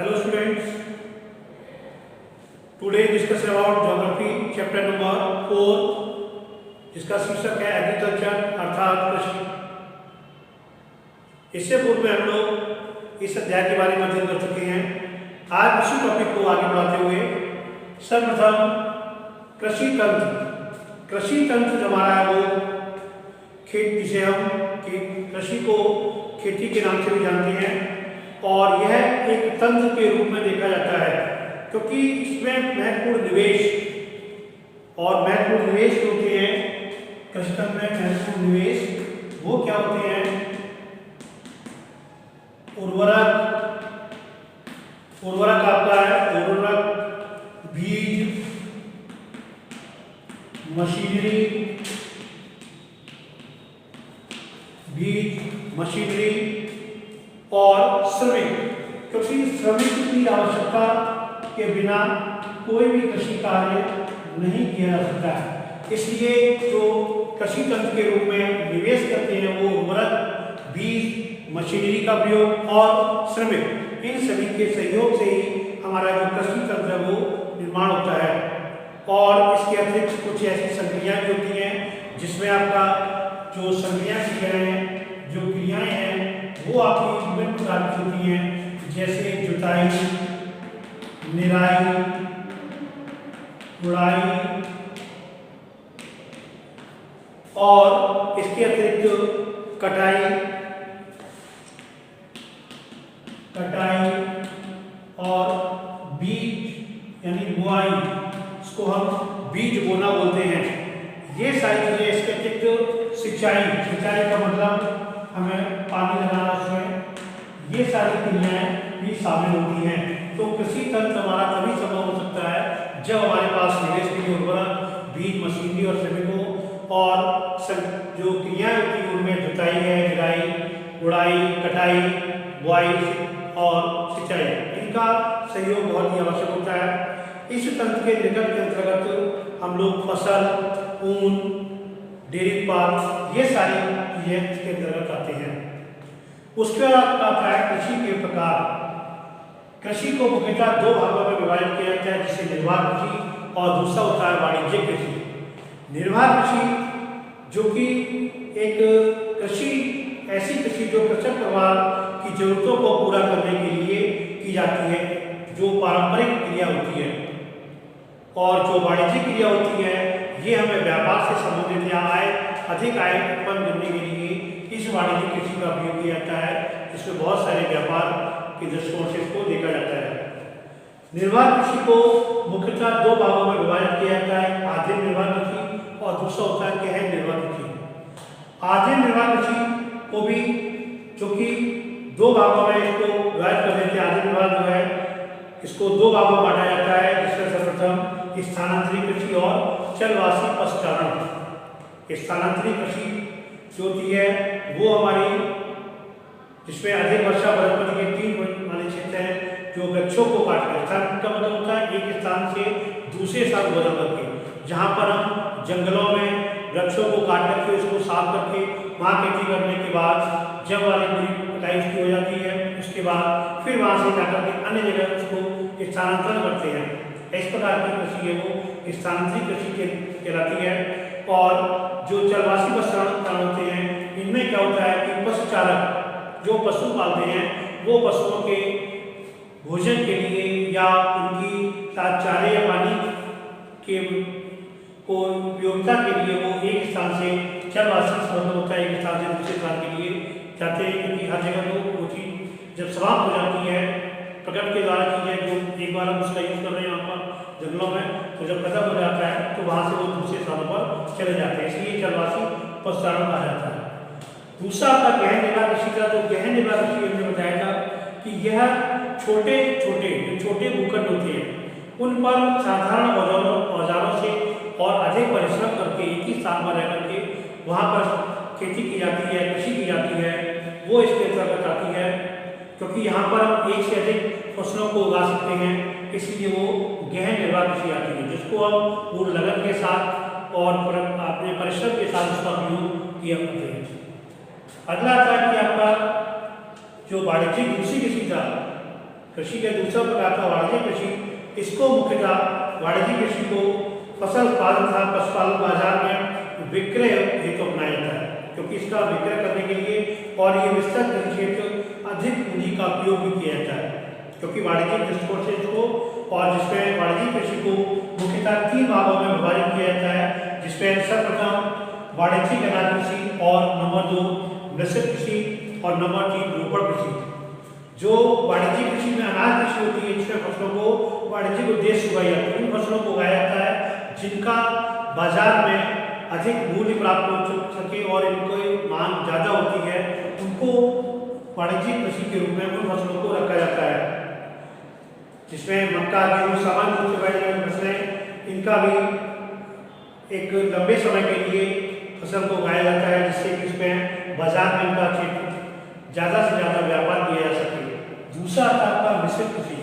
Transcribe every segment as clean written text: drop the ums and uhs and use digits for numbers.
Hello students, today discuss about geography chapter number 4 जिसका शीर्षक है एग्रीकल्चर अर्थात कृषि। इससे पूर्व में हम लोग इस अध्याय के बारे में अध्ययन कर चुके हैं। आज इसी टॉपिक को आगे बढ़ाते हुए सर्वप्रथम कृषि तंत्र जो हमारा है वो खेत, जिसे हम कृषि को खेती के नाम से भी जानते हैं, और यह एक तंत्र के रूप में देखा जाता है क्योंकि इसमें महत्वपूर्ण निवेश जो होते हैं, कृषि तंत्र में महत्वपूर्ण निवेश वो क्या होते हैं? उर्वरक आपका है, उर्वरक, बीज, मशीनरी और श्रमिक, क्योंकि श्रमिक की आवश्यकता के बिना कोई भी कृषि कार्य नहीं किया जा सकता है। इसलिए जो कृषि तंत्र के रूप में निवेश करते हैं वो उर्वरक, बीज, मशीनरी का प्रयोग और श्रमिक, इन सभी के सहयोग से ही हमारा जो कृषि तंत्र है वो निर्माण होता है। और इसके अतिरिक्त कुछ ऐसी संक्रियाएं भी होती हैं जिसमें आपका जो क्रियाएं हैं वो आपकी विभिन्न प्रकार की होती हैं, जैसे जुताई, निराई, गुड़ाई और इसके अतिरिक्त कटाई और बीज यानी बुआई, इसको हम बीज बोना बोलते हैं। ये सारी चीजें, इसके अतिरिक्त सिंचाई का मतलब हमें पानी लगाना उसमें, ये सारी क्रियाएं भी शामिल होती हैं। तो कृषि तंत्र हमारा तभी संभव हो सकता है जब हमारे पास निवेश के लिए उर्वरक, बीज, मशीनरी और श्रमिकों और जो क्रियाएं होती हैं उनमें जुताई है, निराई, गुड़ाई, कटाई, बुआई और सिंचाई, इनका सहयोग बहुत ही आवश्यक होता है। इस तंत्र के निर्गत के अंतर्गत हम लोग फसल, ऊन, डेयरी उत्पाद, ये सारी चीजें इसके अंतर्गत आते हैं। उसके बाद आता है कृषि के प्रकार। कृषि को मुख्यतः दो भागों में विभाजित किया जाता है, जिसे निर्वाह कृषि और दूसरा होता है वाणिज्यिक कृषि। निर्वाह कृषि जो कि एक ऐसी कृषि जो कृषक परिवार की जरूरतों को पूरा करने के लिए की जाती है, जो पारंपरिक क्रिया होती है, और जो वाणिज्यिक क्रिया होती है ये हमें व्यापार से संबंधित या अधिक आय उत्पन्न करने के लिए इस वाणिज्यिक कृषि का उपयोग किया जाता है, जिसमें बहुत सारे व्यापार के दृष्टिकोण से इसको देखा जाता है। निर्वाह कृषि को मुख्यतः दो भागों में विभाजित किया जाता है, आधे निर्वाह कृषि और दूसरा होता है गहन निर्वाह कृषि। आधे निर्वाह कृषि को भी जो कि दो भागों में इसको विभाजित कर देते हैं। आधे निर्वाह जो है इसको दो भागों में बांटा जाता है, जिसमें सर्वप्रथम स्थानांतरित कृषि और चलवासी पशुचारण। स्थानांतरित कृषि जो होती है वो हमारी, जिसमें अधिक वर्षा वनस्पति के 3 वाले क्षेत्र हैं, जो वृक्षों को काटकर, स्थान का मतलब होता है एक स्थान से दूसरे स्थान बदल करके, जहाँ पर हम जंगलों में वृक्षों को काट करके उसको साफ करके वहाँ खेती करने के बाद जब वाली पूरी कटाई उसकी हो जाती है, उसके बाद फिर वहाँ से जाकर के अन्य जगह उसको स्थानांतरण करते हैं। इस प्रकार की कृषि है वो स्थानांतरित कृषि कहलाती है। और जो चलवासी पशुचारण होते हैं, इनमें क्या होता है कि पशुचारक जो पशु पालते हैं वो पशुओं के भोजन के लिए या उनकी चारे या पानी के को उपयोगिता के लिए वो एक स्थान से चलवासी मतलब होता है एक स्थान से दूसरे स्थान के लिए जाते हैं, क्योंकि हर जगह तो वो चीज जब समाप्त हो जाती है, प्रकृति के द्वारा की जाए, जो एक बार हम उसका यूज कर रहे हैं यहाँ पर जंगलों में, तो जब खत्म हो जाता है तो वहाँ से वो दूसरे स्थानों पर चले जाते हैं, इसलिए चलवासी पशुचारण कहा जाता है। दूसरा आपका गहन निर्वाह कृषि का, जो गहन निर्वाह कृषि हमने बताया था कि यह छोटे भूखंड होते हैं उन पर साधारण औजारों से और अधिक परिश्रम करके एक ही स्थान पर रह करके वहाँ पर खेती की जाती है, कृषि की जाती है, वो इसके अंतर्गत आती है, क्योंकि यहाँ पर हम एक से अधिक फसलों को उगा सकते हैं, इसलिए वो गहन निर्वाह कृषि आती है, जिसको हम पूर्ण लगन के साथ और अपने परिश्रम के साथ उसका उपयोग किया करते हैं। अगला आता है कि आपका जो वाणिज्यिक कृषि था कृषि का दूसरा प्रकार था वाणिज्यिक कृषि। इसको मुख्यतः वाणिज्यिक कृषि को फसल उत्पादन तथा पशुपालन बाजार में विक्रय हेतु अपनाया जाता है, क्योंकि इसका विक्रय करने के लिए और ये विस्तृत कृषि क्षेत्र अधिक पूंजी का उपयोग भी किया जाता है, क्योंकि वाणिज्यिक दृष्टिकोण से इसको और जिसमें वाणिज्यिक कृषि को मुख्यतः 3 भागों में विभाजित किया जाता है, जिसमें सर्वप्रथम वाणिज्यिक अनाज कृषि और नंबर 2 मिश्रित कृषि और नंबर 3 रोपड़ कृषि। जो वाणिज्यिक कृषि में अनाज कृषि होती है, जिसमें फसलों को वाणिज्यिक उद्देश्य से उगाया जाता है, उन फसलों को उगाया जाता है जिनका बाजार में अधिक मूल्य प्राप्त हो सके और इनको मांग ज़्यादा होती है, उनको वाणिज्यिक कृषि के रूप में उन फसलों को रखा जाता है, जिसमें मक्का, गेहूँ, सामान्य रूप से उगाई जाने वाली फसलें, इनका भी एक लंबे समय के लिए फसल को उगाया जाता है, जिससे कि इसमें बाजार में इनका क्षेत्र ज़्यादा से ज़्यादा व्यापार किया जा सके। दूसरा आता है आपका मिश्रित कृषि।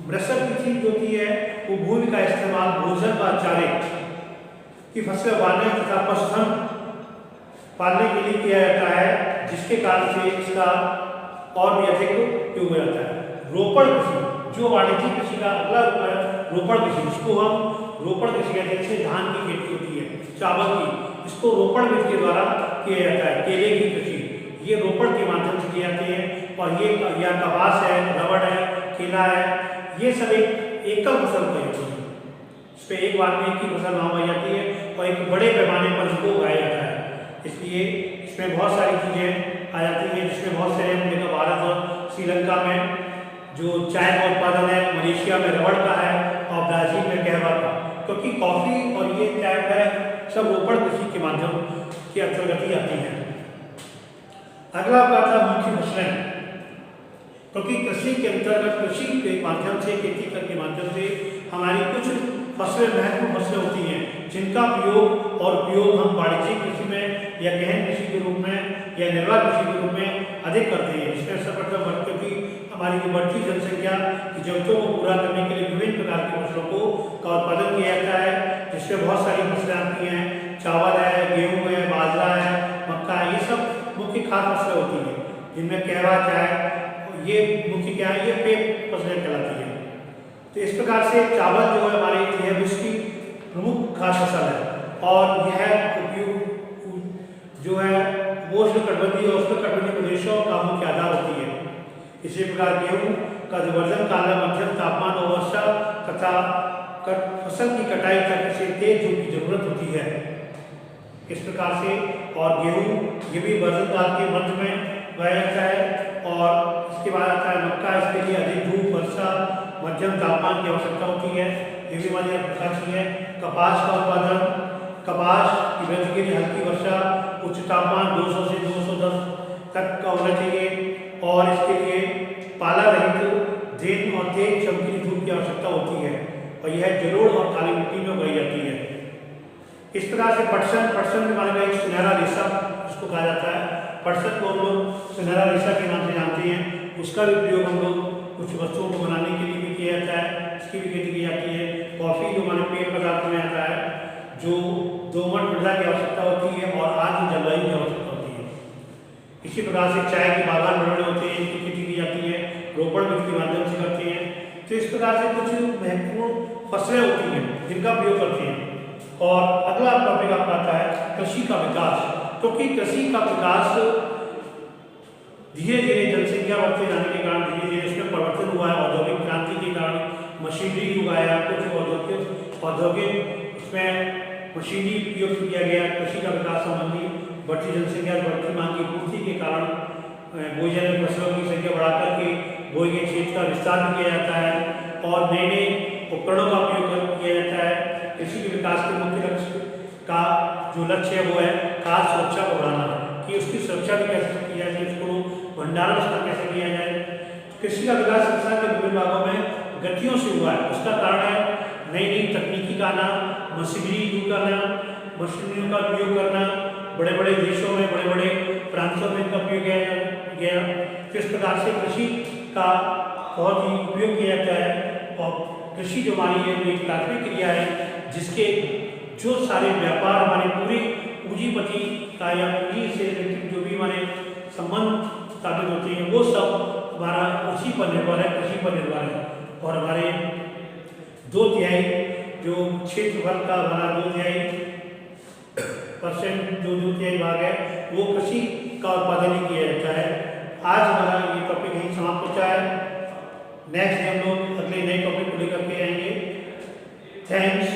मिश्रित कृषि जो होती है वो भूमि का इस्तेमाल भोजन व चारे की फसलें उगाने तथा पशुधन पालने के लिए किया जाता है, जिसके कारण से इसका और भी अधिक उपयोग हो जाता है। रोपड़ कृषि जो वाणिज्यिक कृषि का अगला रूप है, रोपड़ कृषि, जिसको हम रोपड़ कृषि कहते हैं। जैसे धान की खेती होती है, चावल की, इसको रोपड़ विधि के द्वारा किया जाता है। केले की कृषि ये रोपड़ के माध्यम से किए जाते हैं, और ये या कपास है, रबड़ है, केला है, ये सब एक एकल फसल होते हैं। इस पर एक बार में एक ही फसल वहाँ उगाई जाती है और एक बड़े पैमाने पर इसको उगाया जाता है। इसलिए इसमें बहुत सारी चीज़ें आ जाती हैं, जिसमें बहुत सारे हम देखा भारत और श्रीलंका में जो चाय का उत्पादन है, मलेशिया में रबड़ का है और ब्राज़ील में कहवा का, क्योंकि कॉफ़ी और ये चाय का सब रोपड़ कृषि के माध्यम के अंतर्गत ही आती हैं। अगला बात है मुख्य फसलें, क्योंकि कृषि के अंतर्गत कृषि के माध्यम से, खेती के माध्यम से हमारी कुछ फसलें महत्वपूर्ण फसलें होती हैं, जिनका प्रयोग और उपयोग हम वाणिज्यिक कृषि में या गहन कृषि के रूप में या निर्वाह कृषि के रूप में अधिक करते हैं। जिसमें सर्वप्रथम बढ़ती हुई हमारी जो बढ़ती जनसंख्या की जरूरतों को पूरा करने के लिए विभिन्न प्रकार की फसलों का उत्पादन किया जाता है, जिसमें बहुत सारी फसलें आती हैं। चावल है, गेहूँ है, बाजरा है, मक्का है, ये सब मुख्य खाद्य फसलें होती हैं, जिनमें कहवा, चाय, ये मुख्य क्या है, ये पेय फसलें कहलाती हैं। तो इस प्रकार से चावल जो है हमारे यह विश्व की प्रमुख खाद्य फसल है, और यह उपयोग जो है वो उष्णकटिबंधीय और उष्णकटिबंधीय प्रदेशों का मुख्य आधार होती है। इसी प्रकार गेहूँ का वर्धन काल में मध्यम तापमान और वर्षा तथा फसल की कटाई तक से तेज धूप की जरूरत होती है। इस प्रकार से और गेहूँ ये भी वर्धन काल के मध्य में उगाया जाता है, और इसके बाद आता है मक्का। इसके लिए अधिक धूप, वर्षा, मध्यम तापमान की आवश्यकता होती है, ये भी हमारे प्रकार की है। कपास का उत्पादन, कपास की वृद्धि के लिए हल्की वर्षा, उच्च तापमान 200 से 210 तक का होना चाहिए, और इसके लिए पाला रहित दिन और तेज चमकीली धूप की आवश्यकता होती है, और यह जलोढ़ और काली मिट्टी में उगाई जाती है। इस प्रकार से पटसन में माना गया एक सुनहरा रेशा जिसको कहा जाता है। पटसन को हम लोग सुनहरा रेशा के नाम से जानते हैं, उसका भी प्रयोग हम लोग कुछ वस्तुओं को बनाने के लिए भी किया जाता है, इसकी भी खेती की जाती है। कॉफ़ी जो हमारे पेय पदार्थ में आता है, जो दोमट मृदा की आवश्यकता होती है और आर्द्र जलवायु की आवश्यकता होती है। इसी प्रकार से चाय के बागान बड़े होते हैं, इनकी खेती की जाती है, रोपड़ विधि के माध्यम से करते हैं। तो इस प्रकार से कुछ महत्वपूर्ण फसलें होती हैं जिनका प्रयोग करते हैं। और अगला टॉपिक आपका आता है कृषि का विकास, क्योंकि कृषि का विकास धीरे धीरे जनसंख्या बढ़ते जाने के कारण धीरे धीरे इसमें परिवर्तन हुआ है। औद्योगिक क्रांति के कारण मशीनरी युग आया, कुछ औद्योगिक उसमें मशीनरी उपयोग किया गया। कृषि का विकास संबंधी बढ़ती जनसंख्या, बढ़ती मांग की पूर्ति के कारण बोई जाने फसलों की संख्या बढ़ा करके बोई के क्षेत्र का विस्तार भी किया जाता है, और नए नए उपकरणों का उपयोग किया जाता है। कृषि के विकास के मुख्य लक्ष्य का जो लक्ष्य है वो है खाद्य सुरक्षा को बढ़ाना, कि उसकी सुरक्षा भी कैसे की जाए, उसको भंडारण उसका कैसे किया जाए। कृषि का विकास संसार के विभिन्न भागों में गतियों से हुआ है। उसका कारण है नई नई तकनीकी का आना, मशीनरी यूज करना, मशीनरियों का उपयोग करना, बड़े बड़े देशों में, बड़े बड़े प्रांतों में इनका उपयोग किया गया। तो इस प्रकार से कृषि का बहुत ही उपयोग किया जाता है, और कृषि जो हमारी है एक प्राथमिक क्रिया है, जिसके जो सारे व्यापार हमारे पूरे पूंजीपति का या पूंजी से जो भी हमारे संबंध स्थापित होते हैं, वो सब हमारा कृषि पर निर्भर है, कृषि पर निर्भर है। और हमारे 2/3 जो क्षेत्रफल का हमारा 2/3% जो 2/3 भाग है वो कृषि का उत्पादन ही किया जाता है। आज हमारा ये टॉपिक यहीं समाप्त होता है। नेक्स्ट हम लोग अगले नए टॉपिक को लेकर के आएंगे। थैंक्स।